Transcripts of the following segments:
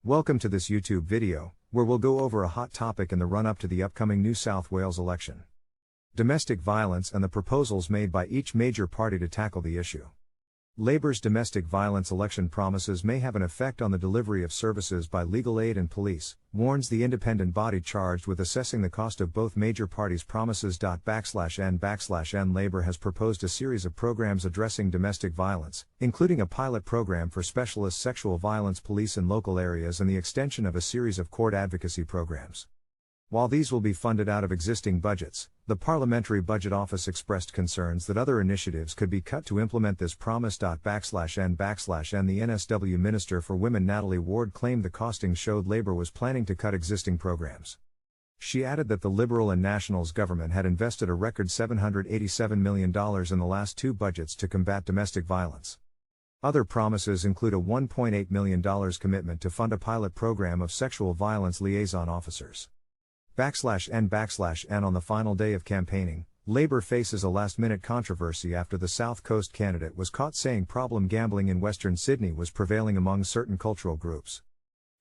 Welcome to this YouTube video, where we'll go over a hot topic in the run-up to the upcoming New South Wales election. Domestic violence and the proposals made by each major party to tackle the issue. Labor's domestic violence election promises may have an effect on the delivery of services by legal aid and police, warns the independent body charged with assessing the cost of both major parties' promises. /n/N Labor has proposed a series of programs addressing domestic violence, including a pilot program for specialist sexual violence police in local areas and the extension of a series of court advocacy programs. While these will be funded out of existing budgets, the Parliamentary Budget Office expressed concerns that other initiatives could be cut to implement this promise. /n/N The NSW Minister for Women Natalie Ward claimed the costings showed Labor was planning to cut existing programs. She added that the Liberal and Nationals government had invested a record $787 million in the last two budgets to combat domestic violence. Other promises include a $1.8 million commitment to fund a pilot program of sexual violence liaison officers. /n/N On the final day of campaigning, Labor faces a last-minute controversy after the South Coast candidate was caught saying problem gambling in Western Sydney was prevailing among certain cultural groups.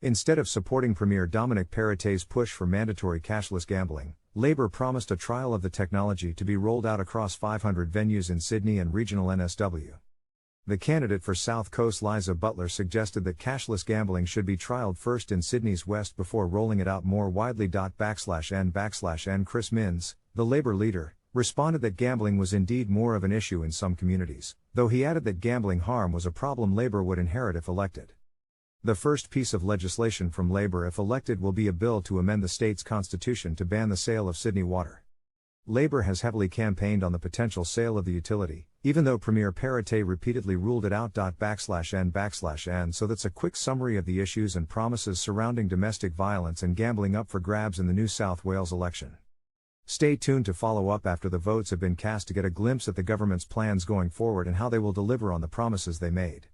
Instead of supporting Premier Dominic Perrottet's push for mandatory cashless gambling, Labor promised a trial of the technology to be rolled out across 500 venues in Sydney and regional NSW. The candidate for South Coast Liza Butler suggested that cashless gambling should be trialled first in Sydney's West before rolling it out more widely. /n/N Chris Minns, the Labor leader, responded that gambling was indeed more of an issue in some communities, though he added that gambling harm was a problem Labor would inherit if elected. The first piece of legislation from Labor if elected will be a bill to amend the state's constitution to ban the sale of Sydney water. Labor has heavily campaigned on the potential sale of the utility, even though Premier Perrottet repeatedly ruled it out. /n/N So that's a quick summary of the issues and promises surrounding domestic violence and gambling up for grabs in the New South Wales election. Stay tuned to follow up after the votes have been cast to get a glimpse at the government's plans going forward and how they will deliver on the promises they made.